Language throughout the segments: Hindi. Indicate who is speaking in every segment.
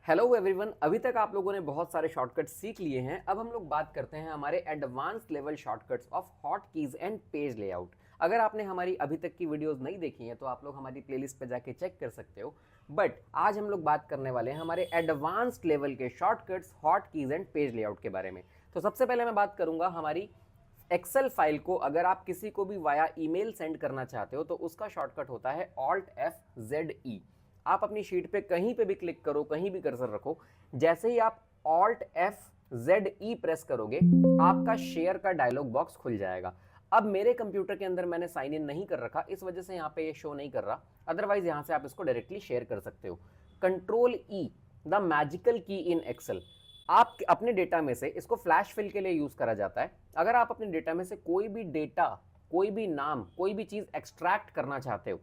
Speaker 1: Hello everyone. अभी तक आप लोगों ने बहुत सारे शॉर्टकट्स सीख लिए हैं। अब हम लोग बात करते हैं हमारे advanced level shortcuts of hot keys and page layout. अगर आपने हमारी अभी तक की वीडियोस नहीं देखी हैं तो आप लोग हमारी प्लेलिस्ट पे जाके चेक कर सकते हो। बट आज हम लोग बात करने वाले हैं हमारे एडवांस्ड लेवल के shortcuts hot keys and page layout के बारे में। तो सबसे पहले मैं बात करूंगा हमारी एक्सेल फाइल को अगर आप किसी को भी वाया ईमेल सेंड करना चाहते हो तो उसका शॉर्टकट होता है Alt+F+Z+E। आप अपनी शीट पे कहीं पे भी क्लिक करो, कहीं भी कर्सर रखो, जैसे ही आप Alt+F+Z+E प्रेस करोगे आपका शेयर का डायलॉग बॉक्स खुल जाएगा। अब मेरे कंप्यूटर के अंदर मैंने साइन इन नहीं कर रखा, इस वजह से यहाँ पे ये शो नहीं कर रहा, अदरवाइज यहाँ से आप इसको डायरेक्टली शेयर कर सकते हो। Ctrl+E द मैजिकल की इन एक्सेल। आप अपने डेटा में से इसको फ्लैश फिल के लिए यूज करा जाता है। अगर आप अपने डेटा में से कोई भी डेटा, कोई भी नाम, कोई भी चीज एक्सट्रैक्ट करना चाहते हो,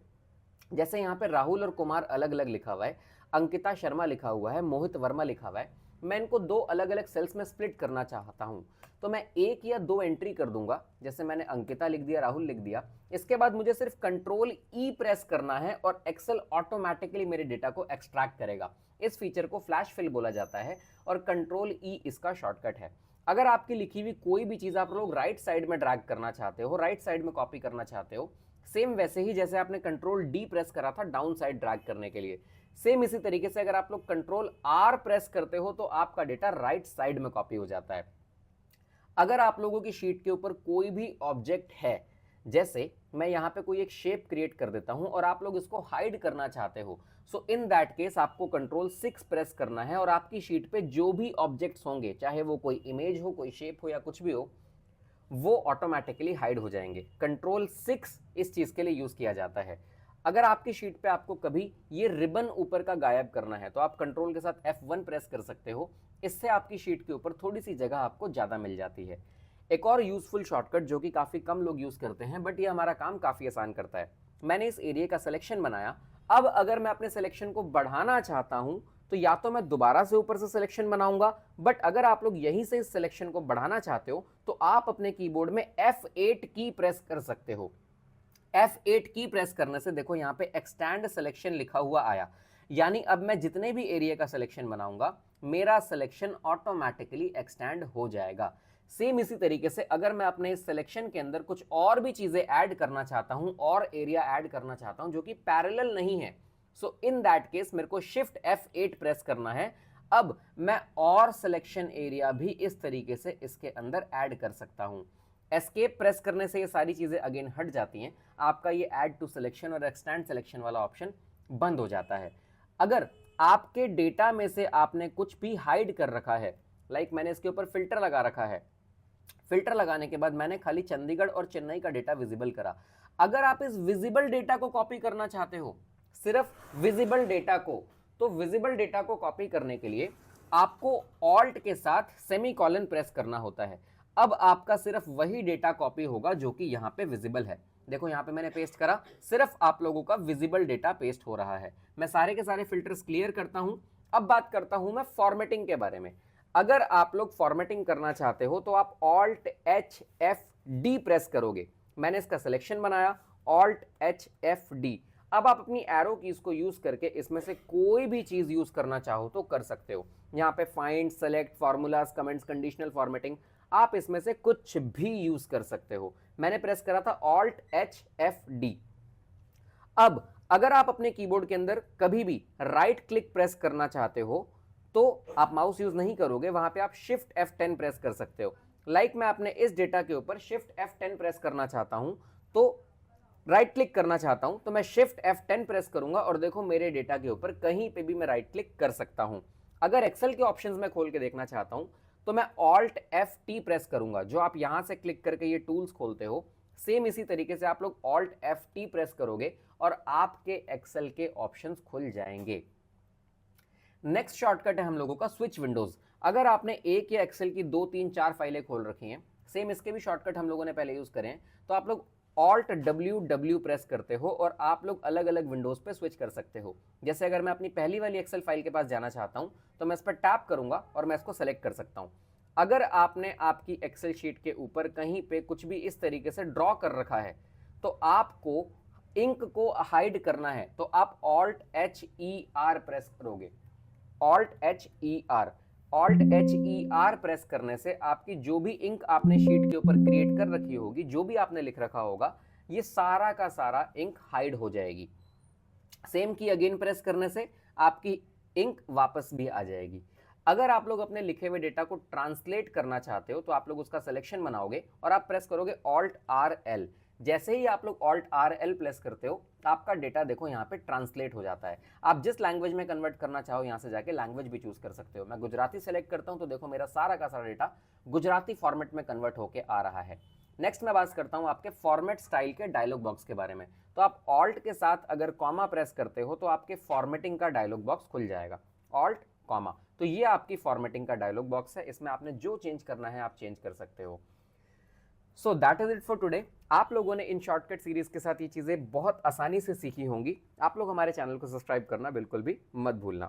Speaker 1: जैसे यहाँ पे राहुल और कुमार अलग अलग लिखा हुआ है, अंकिता शर्मा लिखा हुआ है, मोहित वर्मा लिखा हुआ है, मैं इनको दो अलग अलग सेल्स में स्प्लिट करना चाहता हूं तो मैं एक या दो एंट्री कर दूंगा। जैसे मैंने अंकिता लिख दिया, राहुल लिख दिया, इसके बाद मुझे सिर्फ Ctrl+E प्रेस करना है और एक्सेल ऑटोमेटिकली मेरे डेटा को एक्सट्रैक्ट करेगा। इस फीचर को फ्लैश फिल बोला जाता है और Ctrl+E इसका शॉर्टकट है। अगर आपकी लिखी हुई कोई भी चीज आप लोग राइट साइड में ड्रैग करना चाहते हो, राइट साइड में कॉपी करना चाहते हो, सेम वैसे ही जैसे आपने Ctrl+D प्रेस करा था डाउन साइड ड्रैग करने के लिए, सेम इसी तरीके से अगर आप लोग Ctrl+R प्रेस करते हो तो आपका डेटा राइट साइड में कॉपी हो जाता है। अगर आप लोगों की शीट के ऊपर कोई भी ऑब्जेक्ट है, जैसे मैं यहां पे कोई एक शेप क्रिएट कर देता हूं और आप लोग इसको हाइड करना चाहते हो, सो इन दैट केस आपको Ctrl+6 प्रेस करना है और आपकी शीट पे जो भी ऑब्जेक्ट्स होंगे, चाहे वो कोई इमेज हो, कोई शेप हो या कुछ भी हो, वो ऑटोमेटिकली हाइड हो जाएंगे। Ctrl+6 इस चीज के लिए यूज किया जाता है। अगर आपकी शीट पे आपको कभी ये रिबन ऊपर का गायब करना है तो आप कंट्रोल के साथ F1 प्रेस कर सकते हो, इससे आपकी शीट के ऊपर थोड़ी सी जगह आपको ज्यादा मिल जाती है। एक और यूजफुल शॉर्टकट जो कि काफी कम लोग यूज करते हैं बट ये हमारा काम काफी आसान करता है, मैंने इस एरिया का सिलेक्शन बनाया। अब अगर मैं अपने सिलेक्शन को बढ़ाना चाहता हूं तो या तो मैं दोबारा से ऊपर से सिलेक्शन बनाऊंगा, बट अगर आप लोग यहीं से इस सिलेक्शन को बढ़ाना चाहते हो तो आप अपने कीबोर्ड में F8 की प्रेस कर सकते हो। F8 की प्रेस करने से देखो यहाँ पे एक्सटेंड सिलेक्शन लिखा हुआ आया, यानी अब मैं जितने भी एरिया का सिलेक्शन बनाऊंगा मेरा सिलेक्शन ऑटोमेटिकली एक्सटेंड हो जाएगा। सेम इसी तरीके से अगर मैं अपने इस सिलेक्शन के अंदर कुछ और भी चीजें ऐड करना चाहता हूं और एरिया ऐड करना चाहता हूं जो कि पैरेलल नहीं है, सो इन दैट केस मेरे को शिफ्ट F8 प्रेस करना है। अब मैं और सिलेक्शन एरिया भी इस तरीके से इसके अंदर ऐड कर सकता हूं। एस्केप प्रेस करने से ये सारी चीजें अगेन हट जाती हैं, आपका ये ऐड टू सिलेक्शन और एक्सटेंड सिलेक्शन वाला ऑप्शन बंद हो जाता है। अगर आपके डेटा में से आपने कुछ भी हाइड कर रखा है, लाइक मैंने इसके ऊपर फिल्टर लगा रखा है, फिल्टर लगाने के बाद मैंने खाली चंडीगढ़ और चेन्नई का डेटा विजिबल करा, अगर आप इस विजिबल डेटा को कॉपी करना चाहते हो, सिर्फ विजिबल डेटा को, तो विजिबल डेटा को कॉपी करने के लिए आपको ऑल्ट के साथ सेमीकोलन प्रेस करना होता है। अब आपका सिर्फ वही डेटा कॉपी होगा जो कि यहां पे विजिबल है। देखो यहां पे मैंने पेस्ट करा, सिर्फ आप लोगों का विजिबल डेटा पेस्ट हो रहा है। मैं सारे के सारे फिल्टर्स क्लियर करता हूं। अब बात करता हूं मैं फॉर्मेटिंग के बारे में। अगर आप लोग फॉर्मेटिंग करना चाहते हो तो आप Alt+H+F+D प्रेस करोगे। मैंने इसका सिलेक्शन बनाया, Alt+H+F+D। अब आप अपनी एरो कीज को यूज करके इसमें से कोई भी चीज यूज करना चाहो तो कर सकते हो। यहाँ पे find, select, formulas, comments, conditional formatting, आप इसमें से कुछ भी यूज कर सकते हो। मैंने प्रेस करा था Alt+H+F+D। अब अगर आप अपने कीबोर्ड के अंदर कभी भी राइट क्लिक प्रेस करना चाहते हो तो आप माउस यूज नहीं करोगे, वहां पे आप शिफ्ट F10 प्रेस कर सकते हो। लाइक मैं अपने इस डेटा के ऊपर शिफ्ट F10 प्रेस करना चाहता हूं, तो राइट क्लिक करना चाहता हूं तो मैं शिफ्ट F10 प्रेस करूंगा और देखो मेरे डेटा के ऊपर कहीं पे भी मैं राइट क्लिक कर सकता हूं। अगर एक्सेल के ऑप्शंस में खोल के देखना चाहता हूं तो मैं Alt+F+T प्रेस करूंगा, जो आप यहां से क्लिक करके ये टूल्स खोलते हो, सेम इसी तरीके से आप लोग Alt+F+T प्रेस करोगे और आपके एक्सेल के ऑप्शंस खुल जाएंगे। नेक्स्ट शॉर्टकट है हम लोगों का स्विच विंडोज। अगर आपने एक या एक्सेल की 2 3 4 फाइलें खोल रखी हैं, सेम इसके भी शॉर्टकट हम लोगों ने पहले यूज करे हैं, तो आप लोग Alt+W प्रेस करते हो और आप लोग अलग अलग विंडोज पे स्विच कर सकते हो। जैसे अगर मैं अपनी पहली वाली एक्सेल फाइल के पास जाना चाहता हूं तो मैं इस पर टैप करूंगा और मैं इसको सेलेक्ट कर सकता हूं। अगर आपने आपकी एक्सेल शीट के ऊपर कहीं पे कुछ भी इस तरीके से ड्रॉ कर रखा है तो आपको इंक को हाइड करना है तो आप Alt+H+ER प्रेस करोगे। Alt-H-E-R, Alt-H-E-R प्रेस करने से आपकी जो भी इंक आपने शीट के ऊपर क्रिएट कर रखी होगी, जो भी आपने लिख रखा होगा, ये सारा का सारा इंक हाइड हो जाएगी। सेम की अगेन प्रेस करने से आपकी इंक वापस भी आ जाएगी। अगर आप लोग अपने लिखे हुए डेटा को ट्रांसलेट करना चाहते हो तो आप लोग उसका सिलेक्शन बनाओगे और आप प्रेस करोगे Alt-R-L। जैसे ही आप लोग Alt-R-L प्रेस करते हो, आपका डेटा देखो यहाँ पे ट्रांसलेट हो जाता है। आप जिस लैंग्वेज में कन्वर्ट करना चाहो यहाँ से जाके लैंग्वेज भी चूज कर सकते हो। मैं गुजराती सेलेक्ट करता हूँ तो देखो मेरा सारा का सारा डेटा गुजराती फॉर्मेट में कन्वर्ट होके आ रहा है। नेक्स्ट मैं बात करता हूँ आपके फॉर्मेट स्टाइल के डायलॉग बॉक्स के बारे में। तो आप ऑल्ट के साथ अगर कॉमा प्रेस करते हो तो आपके फॉर्मेटिंग का डायलॉग बॉक्स खुल जाएगा, ऑल्ट कॉमा। तो ये आपकी फॉर्मेटिंग का डायलॉग बॉक्स है, इसमें आपने जो चेंज करना है आप चेंज कर सकते हो। So that is it for today. आप लोगों ने इन शॉर्टकट सीरीज के साथ ये चीजें बहुत आसानी से सीखी होंगी। आप लोग हमारे चैनल को सब्सक्राइब करना बिल्कुल भी मत भूलना।